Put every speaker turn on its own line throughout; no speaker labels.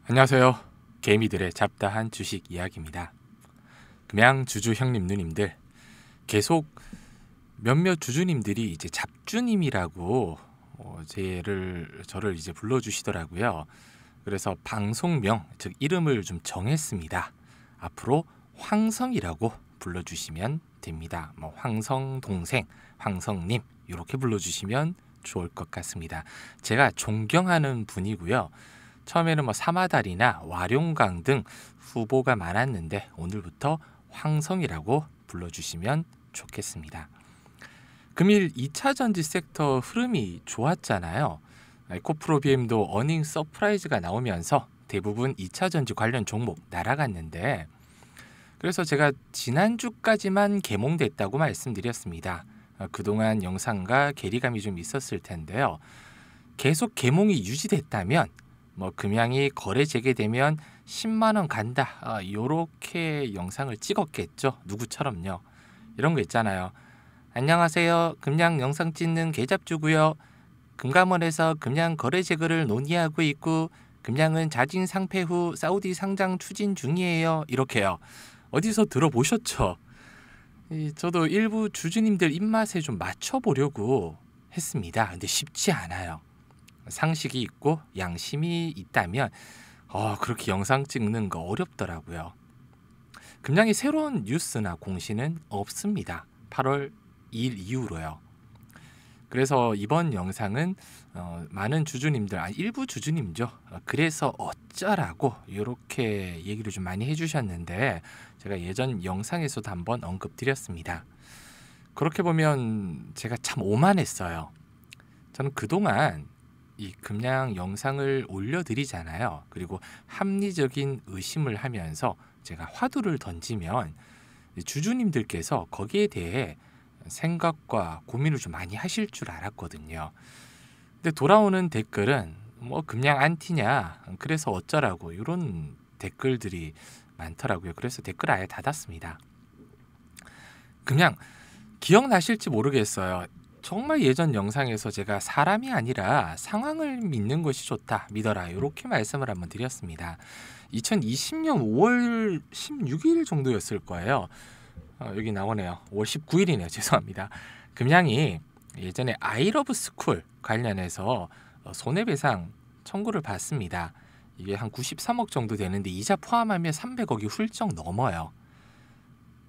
안녕하세요. 개미들의 잡다한 주식 이야기입니다. 금양 주주 형님 누님들, 계속 몇몇 주주님들이 이제 잡주님이라고 저를 이제 불러주시더라고요. 그래서 방송명, 즉 이름을 좀 정했습니다. 앞으로 황성이라고 불러주시면 됩니다. 황성 동생, 황성님 이렇게 불러주시면 좋을 것 같습니다. 제가 존경하는 분이고요. 처음에는 사마달이나 와룡강 등 후보가 많았는데 오늘부터 황성이라고 불러주시면 좋겠습니다. 금일 2차 전지 섹터 흐름이 좋았잖아요. 에코프로비엠도 어닝 서프라이즈가 나오면서 대부분 2차 전지 관련 종목 날아갔는데, 그래서 제가 지난주까지만 개몽됐다고 말씀드렸습니다. 그동안 영상과 괴리감이 좀 있었을 텐데요. 계속 개몽이 유지됐다면 금양이 거래 재개되면 10만원 간다, 요렇게 영상을 찍었겠죠. 누구처럼요. 이런 거 있잖아요. 안녕하세요, 금양 영상 찍는 개잡주고요. 금감원에서 금양 거래 재개를 논의하고 있고 금양은 자진 상폐 후 사우디 상장 추진 중이에요. 이렇게요. 어디서 들어보셨죠? 저도 일부 주주님들 입맛에 좀 맞춰보려고 했습니다. 근데 쉽지 않아요. 상식이 있고 양심이 있다면 그렇게 영상 찍는 거 어렵더라고요. 금양이 새로운 뉴스나 공시는 없습니다. 8월 2일 이후로요. 그래서 이번 영상은 많은 주주님들, 일부 주주님죠. 그래서 어쩌라고 이렇게 얘기를 좀 많이 해주셨는데, 제가 예전 영상에서도 한번 언급드렸습니다. 그렇게 보면 제가 참 오만했어요. 저는 그동안 이 금양 영상을 올려드리잖아요. 그리고 합리적인 의심을 하면서 제가 화두를 던지면 주주님들께서 거기에 대해 생각과 고민을 좀 많이 하실 줄 알았거든요. 근데 돌아오는 댓글은 금양 안티냐, 그래서 어쩌라고, 이런 댓글들이 많더라고요. 그래서 댓글 아예 닫았습니다. 금양 기억나실지 모르겠어요. 정말 예전 영상에서 제가 사람이 아니라 상황을 믿는 것이 좋다, 믿어라, 이렇게 말씀을 한번 드렸습니다. 2020년 5월 16일 정도였을 거예요. 여기 나오네요. 5월 19일이네요. 죄송합니다. 금양이 예전에 아이러브스쿨 관련해서 손해배상 청구를 받습니다. 이게 한 93억 정도 되는데 이자 포함하면 300억이 훌쩍 넘어요.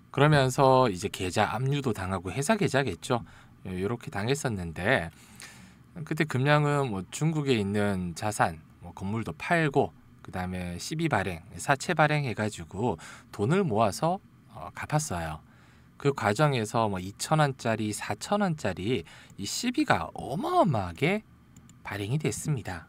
그러면서 이제 계좌 압류도 당하고, 회사 계좌겠죠. 이렇게 당했었는데, 그때 금양은 중국에 있는 자산, 건물도 팔고, 그 다음에 시비 발행, 사채 발행 해가지고 돈을 모아서 갚았어요. 그 과정에서 2,000원짜리, 4,000원짜리 이 시비가 어마어마하게 발행이 됐습니다.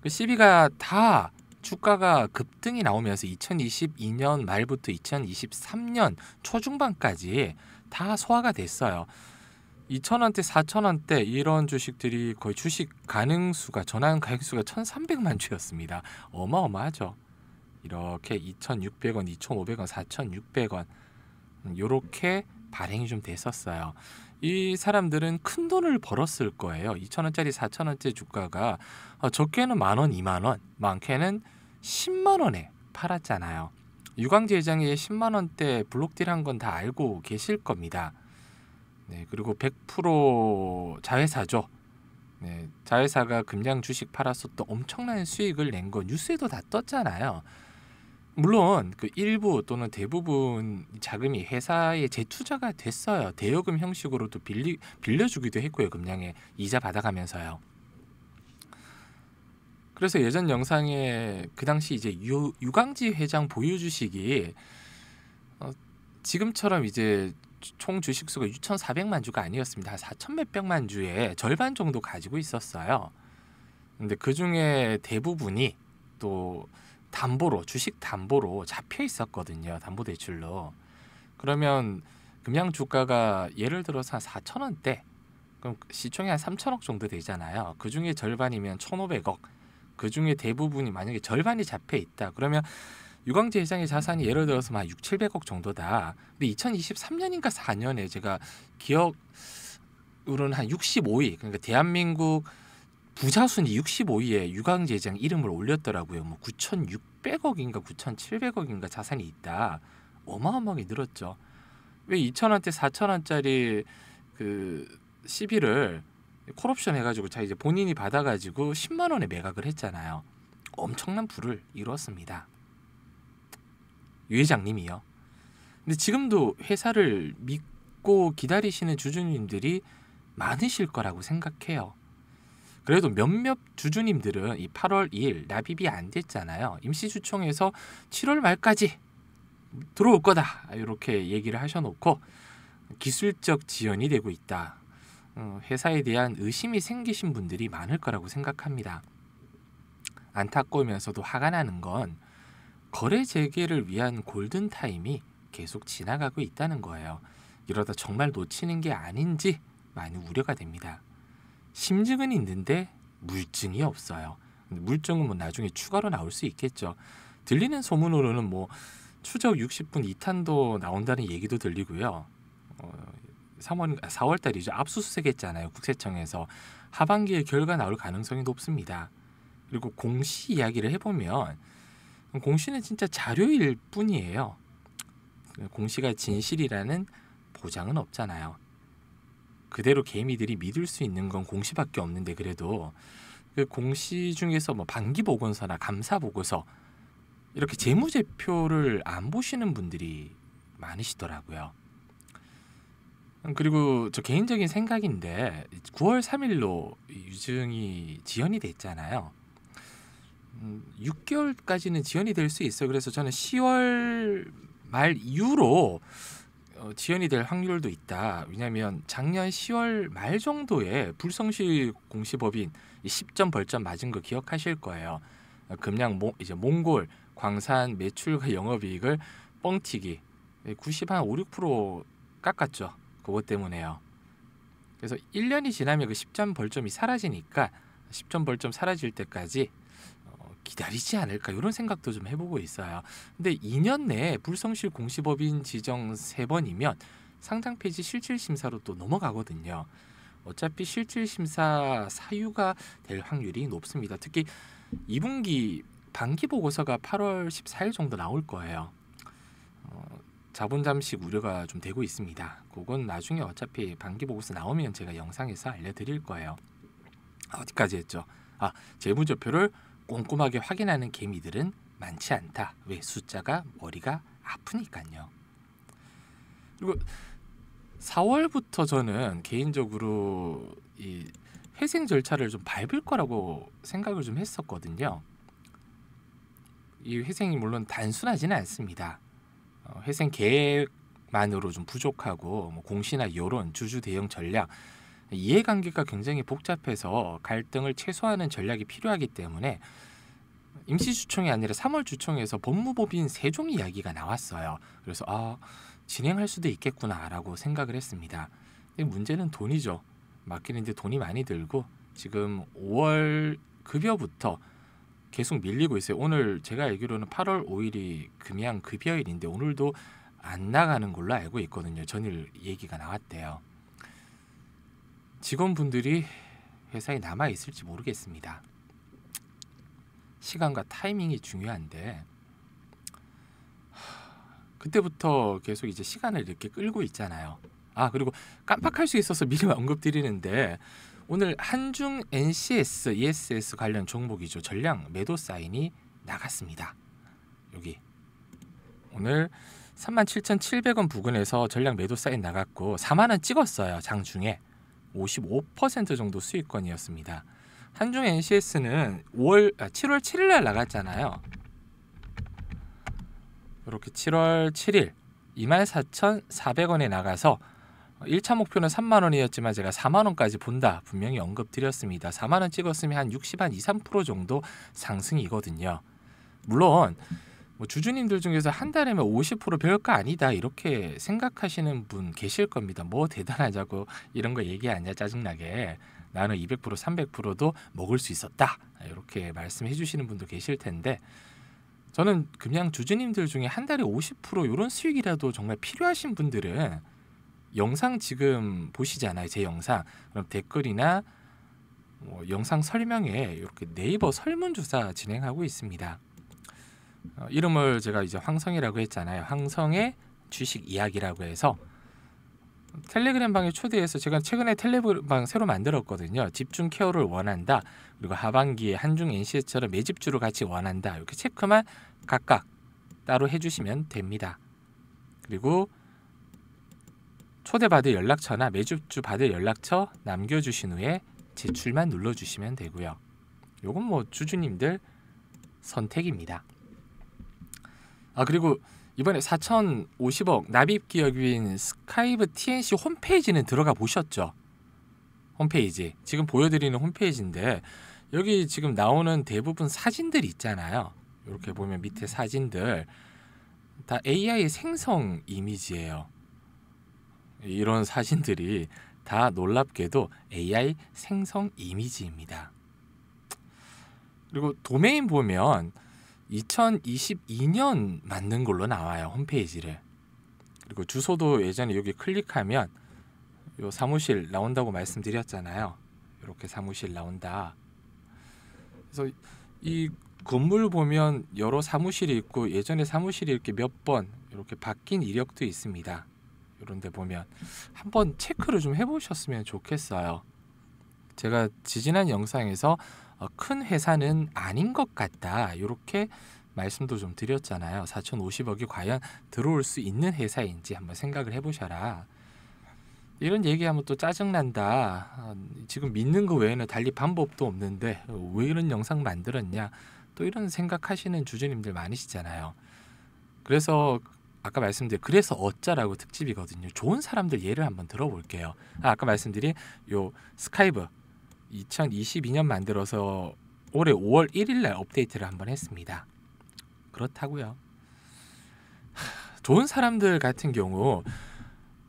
그 시비가 다 주가가 급등이 나오면서 2022년 말부터 2023년 초중반까지 다 소화가 됐어요. 2,000원대, 4,000원대 이런 주식들이 거의 주식 가능수가, 전환 가격수가 1,300만 주였습니다. 어마어마하죠. 이렇게 2,600원, 2,500원, 4,600원 이렇게 발행이 좀 됐었어요. 이 사람들은 큰 돈을 벌었을 거예요. 2,000원짜리, 4,000원짜리 주가가 적게는 만원, 2만원, 많게는 10만원에 팔았잖아요. 유광지 회장이 10만원대 블록딜 한 건 다 알고 계실 겁니다. 네, 그리고 100% 자회사죠. 네, 자회사가 금양 주식 팔아서 또 엄청난 수익을 낸 거 뉴스에도 다 떴잖아요. 물론 그 일부 또는 대부분 자금이 회사에 재투자가 됐어요. 대여금 형식으로도 빌려주기도 했고요. 금양에 이자 받아가면서요. 그래서 예전 영상에 그 당시 이제 유광지 회장 보유 주식이 지금처럼 이제 총 주식 수가 6,400만 주가 아니었습니다. 한 4천 몇백만 주의 절반 정도 가지고 있었어요. 근데 그 중에 대부분이 또 담보로, 주식 담보로 잡혀 있었거든요. 담보대출로. 그러면 금양 주가가 예를 들어서 한 4,000원대, 그럼 시총이 한 3,000억 정도 되잖아요. 그 중에 절반이면 1,500억. 그 중에 대부분이, 만약에 절반이 잡혀 있다, 그러면 유광지 회장의 자산이 예를 들어서 한 6, 700억 정도다. 근데 2023년인가 4년에 제가 기억으로는 한 65위, 그러니까 대한민국 부자 순위 65위에 유광제장 이름을 올렸더라고요. 뭐 9,600억인가 9,700억인가 자산이 있다. 어마어마하게 늘었죠. 왜 2,000원대 4,000원짜리 그 시비를 콜옵션 해가지고 자 이제 본인이 받아가지고 10만 원에 매각을 했잖아요. 엄청난 부를 이루었습니다. 유 회장님이요. 근데 지금도 회사를 믿고 기다리시는 주주님들이 많으실 거라고 생각해요. 그래도 몇몇 주주님들은 이 8월 2일 납입이 안 됐잖아요. 임시주총에서 7월 말까지 들어올 거다 이렇게 얘기를 하셔놓고 기술적 지연이 되고 있다. 회사에 대한 의심이 생기신 분들이 많을 거라고 생각합니다. 안타까우면서도 화가 나는 건 거래 재개를 위한 골든타임이 계속 지나가고 있다는 거예요. 이러다 정말 놓치는 게 아닌지 많이 우려가 됩니다. 심증은 있는데 물증이 없어요. 물증은 뭐 나중에 추가로 나올 수 있겠죠. 들리는 소문으로는 뭐 추적 60분 2탄도 나온다는 얘기도 들리고요. 4월 달이죠. 압수수색했잖아요. 국세청에서 하반기에 결과 나올 가능성이 높습니다. 그리고 공시 이야기를 해보면 공시는 진짜 자료일 뿐이에요. 공시가 진실이라는 보장은 없잖아요. 그대로 개미들이 믿을 수 있는 건 공시밖에 없는데 그래도 그 공시 중에서 뭐 반기보고서나 감사보고서 이렇게 재무제표를 안 보시는 분들이 많으시더라고요. 그리고 저 개인적인 생각인데 9월 3일로 유증이 지연이 됐잖아요. 6개월까지는 지연이 될 수 있어요. 그래서 저는 10월 말 이후로 지연이 될 확률도 있다. 왜냐하면 작년 10월 말 정도에 불성실 공시법인 10점 벌점 맞은 거 기억하실 거예요. 금양 이제 몽골 광산 매출과 영업이익을 뻥튀기 90한 5, 6% 깎았죠. 그것 때문에요. 그래서 1년이 지나면 그 10점 벌점이 사라지니까 10점 벌점 사라질 때까지 기다리지 않을까 이런 생각도 좀 해보고 있어요. 근데 2년 내에 불성실 공시법인 지정 3번이면 상장 폐지 실질심사로 또 넘어가거든요. 어차피 실질심사 사유가 될 확률이 높습니다. 특히 2분기 반기 보고서가 8월 14일 정도 나올 거예요. 자본 잠식 우려가 좀 되고 있습니다. 그건 나중에 어차피 반기 보고서 나오면 제가 영상에서 알려드릴 거예요. 어디까지 했죠? 재무제표를 꼼꼼하게 확인하는 개미들은 많지 않다. 왜? 숫자가 머리가 아프니까요. 그리고 4월부터 저는 개인적으로 이 회생 절차를 좀 밟을 거라고 생각을 좀 했었거든요. 이 회생이 물론 단순하지는 않습니다. 회생 계획만으로 좀 부족하고 뭐 공시나 여론, 주주 대응 전략, 이해관계가 굉장히 복잡해서 갈등을 최소화하는 전략이 필요하기 때문에 임시주총이 아니라 3월 주총에서 법무법인 세종 이야기가 나왔어요. 그래서 진행할 수도 있겠구나라고 생각을 했습니다. 문제는 돈이죠. 맡기는데 돈이 많이 들고 지금 5월 급여부터 계속 밀리고 있어요. 오늘 제가 알기로는 8월 5일이 금양 급여일인데 오늘도 안 나가는 걸로 알고 있거든요. 전일 얘기가 나왔대요. 직원분들이 회사에 남아 있을지 모르겠습니다. 시간과 타이밍이 중요한데 그때부터 계속 이제 시간을 이렇게 끌고 있잖아요. 그리고 깜빡할 수 있어서 미리 언급드리는데 오늘 한중 NCS, ESS 관련 종목이죠. 전량 매도 사인이 나갔습니다. 여기 오늘 37,700원 부근에서 전량 매도 사인 나갔고 4만 원 찍었어요. 장중에 55% 정도 수익권이었습니다. 한중 NCS는 7월 7일 날 나갔잖아요. 이렇게 7월 7일 24,400원에 나가서 1차 목표는 3만 원이었지만 제가 4만 원까지 본다 분명히 언급드렸습니다. 4만 원 찍었으면 한 60, 한 2, 3% 정도 상승이거든요. 물론 뭐 주주님들 중에서 한 달에면 50% 별거 아니다 이렇게 생각하시는 분 계실 겁니다. 뭐 대단하자고 이런 거 얘기하냐 짜증나게. 나는 200% 300%도 먹을 수 있었다 이렇게 말씀해 주시는 분도 계실 텐데 저는 그냥 주주님들 중에 한 달에 50% 이런 수익이라도 정말 필요하신 분들은 영상 지금 보시잖아요. 제 영상. 그럼 댓글이나 영상 설명에 이렇게 네이버 설문조사 진행하고 있습니다. 이름을 제가 이제 황성이라고 했잖아요. 황성의 주식 이야기라고 해서 텔레그램 방에 초대해서 제가 최근에 텔레그램 방 새로 만들었거든요. 집중 케어를 원한다. 그리고 하반기에 한중 NCS처럼 매집주를 같이 원한다. 이렇게 체크만 각각 따로 해주시면 됩니다. 그리고 초대받을 연락처나 매집주 받을 연락처 남겨주신 후에 제출만 눌러주시면 되고요. 요건 뭐 주주님들 선택입니다. 그리고 이번에 4,050억 납입 기업인 스카이브 TNC 홈페이지는 들어가 보셨죠? 홈페이지 지금 보여드리는 홈페이지인데 여기 지금 나오는 대부분 사진들이 있잖아요. 이렇게 보면 밑에 사진들 다 AI 생성 이미지예요. 이런 사진들이 다 놀랍게도 AI 생성 이미지입니다. 그리고 도메인 보면 2022년 맞는 걸로 나와요. 홈페이지를. 그리고 주소도 예전에 여기 클릭하면 요 사무실 나온다고 말씀드렸잖아요. 이렇게 사무실 나온다. 그래서 이 건물 보면 여러 사무실이 있고 예전에 사무실이 이렇게 몇 번 이렇게 바뀐 이력도 있습니다. 이런 데 보면 한번 체크를 좀 해보셨으면 좋겠어요. 제가 지지난 영상에서 큰 회사는 아닌 것 같다 이렇게 말씀도 좀 드렸잖아요. 4,050억이 과연 들어올 수 있는 회사인지 한번 생각을 해보셔라. 이런 얘기하면 또 짜증난다. 지금 믿는 거 외에는 달리 방법도 없는데 왜 이런 영상 만들었냐. 또 이런 생각하시는 주주님들 많으시잖아요. 그래서 아까 말씀드린 그래서 어쩌라고 특집이거든요. 좋은 사람들 예를 한번 들어볼게요. 아까 말씀드린 요 스카이브 2022년 만들어서 올해 5월 1일 날 업데이트를 한번 했습니다. 그렇다고요. 좋은 사람들 같은 경우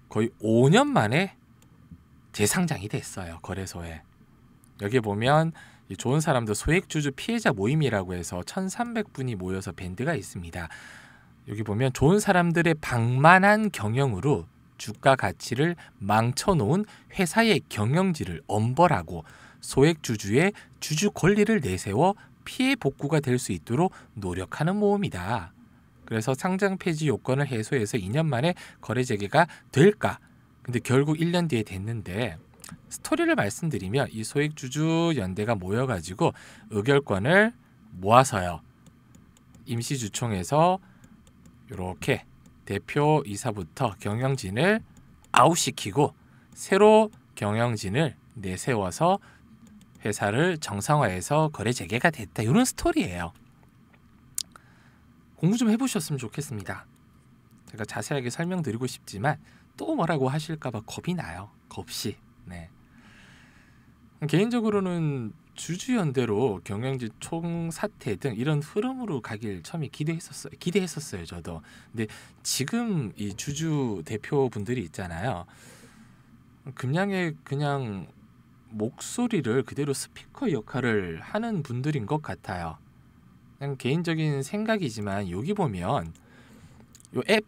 거의 5년 만에 재상장이 됐어요. 거래소에. 여기 보면 이 좋은 사람들 소액주주 피해자 모임이라고 해서 1,300분이 모여서 밴드가 있습니다. 여기 보면 좋은 사람들의 방만한 경영으로 주가 가치를 망쳐놓은 회사의 경영진을 엄벌하고 소액주주의 주주 권리를 내세워 피해 복구가 될 수 있도록 노력하는 모험이다. 그래서 상장 폐지 요건을 해소해서 2년 만에 거래 재개가 될까? 근데 결국 1년 뒤에 됐는데 스토리를 말씀드리면 이 소액주주 연대가 모여가지고 의결권을 모아서요. 임시주총에서 이렇게 대표 이사부터 경영진을 아웃시키고 새로 경영진을 내세워서 회사를 정상화해서 거래 재개가 됐다. 이런 스토리예요. 공부 좀 해보셨으면 좋겠습니다. 제가 자세하게 설명드리고 싶지만 또 뭐라고 하실까봐 겁이 나요. 겁시. 네. 개인적으로는 주주연대로 경영진 총사퇴 등 이런 흐름으로 가길 처음에 기대했었어요. 저도. 근데 지금 이 주주 대표분들이 있잖아요. 그냥 목소리를 그대로 스피커 역할을 하는 분들인 것 같아요. 그냥 개인적인 생각이지만 여기 보면 요 앱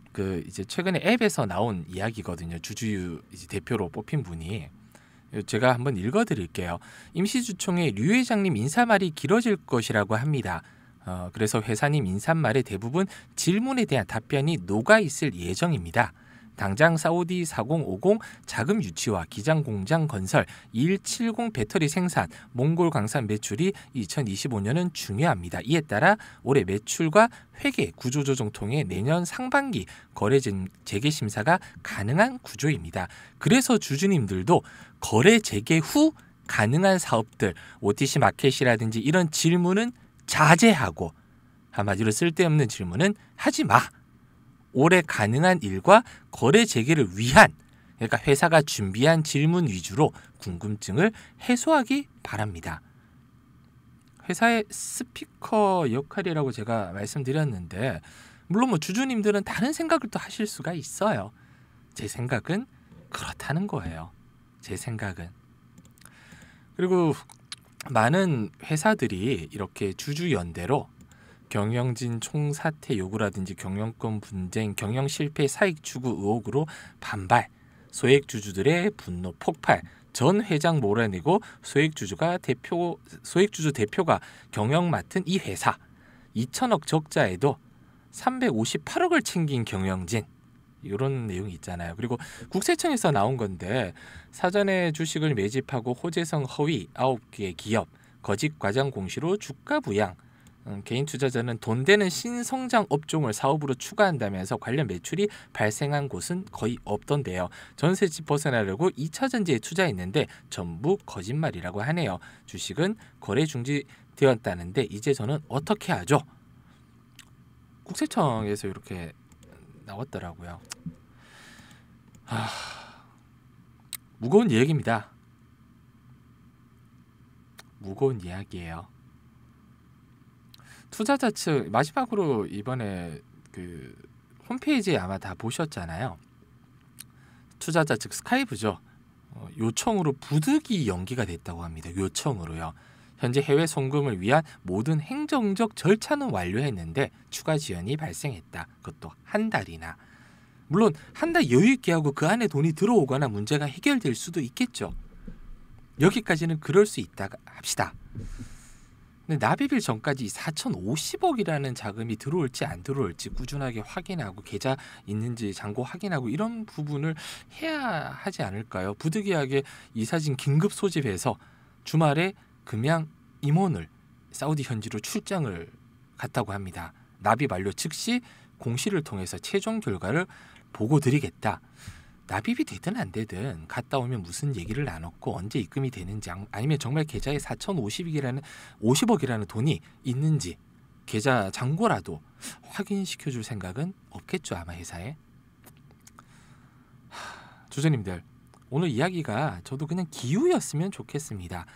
이제 최근에 앱에서 나온 이야기거든요. 주주 이제 대표로 뽑힌 분이 제가 한번 읽어드릴게요. 임시주총의 류 회장님 인사말이 길어질 것이라고 합니다. 그래서 회사님 인사말의 대부분 질문에 대한 답변이 녹아 있을 예정입니다. 당장 사우디 4050 자금 유치와 기장 공장 건설, 2170 배터리 생산, 몽골 광산 매출이 2025년은 중요합니다. 이에 따라 올해 매출과 회계 구조조정 통해 내년 상반기 거래 재개 심사가 가능한 구조입니다. 그래서 주주님들도 거래 재개 후 가능한 사업들, OTC 마켓이라든지 이런 질문은 자제하고 한마디로 쓸데없는 질문은 하지 마. 올해 가능한 일과 거래 재개를 위한 그러니까 회사가 준비한 질문 위주로 궁금증을 해소하기 바랍니다. 회사의 스피커 역할이라고 제가 말씀드렸는데 물론 뭐 주주님들은 다른 생각을 또 하실 수가 있어요. 제 생각은 그렇다는 거예요. 제 생각은. 그리고 많은 회사들이 이렇게 주주연대로 경영진 총사퇴 요구라든지 경영권 분쟁, 경영 실패 사익 추구 의혹으로 반발, 소액주주들의 분노 폭발, 전 회장 몰아내고 소액주주 대표가 경영 맡은 이 회사 2천억 적자에도 358억을 챙긴 경영진 이런 내용이 있잖아요. 그리고 국세청에서 나온 건데 사전에 주식을 매집하고 호재성 허위 9개 기업 거짓 과장 공시로 주가 부양 개인 투자자는 돈 되는 신성장 업종을 사업으로 추가한다면서 관련 매출이 발생한 곳은 거의 없던데요. 전세집 벗어나려고 2차 전지에 투자했는데 전부 거짓말이라고 하네요. 주식은 거래 중지되었다는데 이제 저는 어떻게 하죠? 국세청에서 이렇게 나왔더라고요. 무거운 이야기입니다. 무거운 이야기예요. 투자자 측 마지막으로 이번에 그 홈페이지에 아마 다 보셨잖아요. 투자자 측 스카이브죠. 요청으로 부득이 연기가 됐다고 합니다. 요청으로요. 현재 해외 송금을 위한 모든 행정적 절차는 완료했는데 추가 지연이 발생했다. 그것도 한 달이나. 물론 한 달 여유 있게 하고 그 안에 돈이 들어오거나 문제가 해결될 수도 있겠죠. 여기까지는 그럴 수 있다 합시다. 근데 납입일 전까지 4,050억이라는 자금이 들어올지 안 들어올지 꾸준하게 확인하고 계좌 있는지 잔고 확인하고 이런 부분을 해야 하지 않을까요? 부득이하게 이사진 긴급 소집해서 주말에 금양 임원을 사우디 현지로 출장을 갔다고 합니다. 납입 완료 즉시 공시를 통해서 최종 결과를 보고 드리겠다. 납입이 되든 안 되든 갔다 오면 무슨 얘기를 나눴고 언제 입금이 되는지 아니면 정말 계좌에 4,050억이라는 돈이 있는지 계좌 잔고라도 확인시켜줄 생각은 없겠죠 아마 회사에. 주주님들 오늘 이야기가 저도 그냥 기우였으면 좋겠습니다.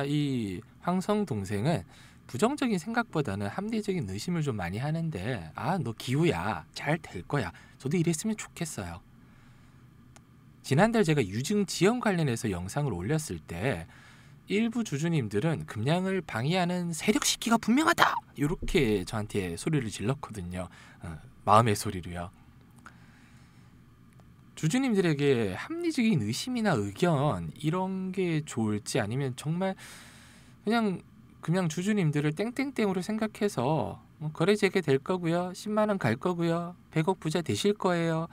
이 황성 동생은 부정적인 생각보다는 합리적인 의심을 좀 많이 하는데 너 기우야 잘 될 거야. 저도 이랬으면 좋겠어요. 지난달 제가 유증 지연 관련해서 영상을 올렸을 때 일부 주주님들은 금량을 방해하는 세력 시기가 분명하다 이렇게 저한테 소리를 질렀거든요. 마음의 소리로요. 주주님들에게 합리적인 의심이나 의견 이런 게 좋을지 아니면 정말 그냥 주주님들을 땡땡땡으로 생각해서 거래 재개될 거고요. 10만 원 갈 거고요. 100억 부자 되실 거예요.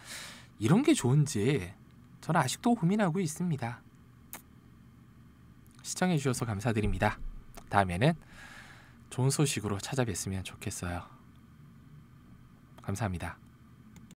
이런 게 좋은지 저는 아직도 고민하고 있습니다. 시청해 주셔서 감사드립니다. 다음에는 좋은 소식으로 찾아뵙으면 좋겠어요. 감사합니다.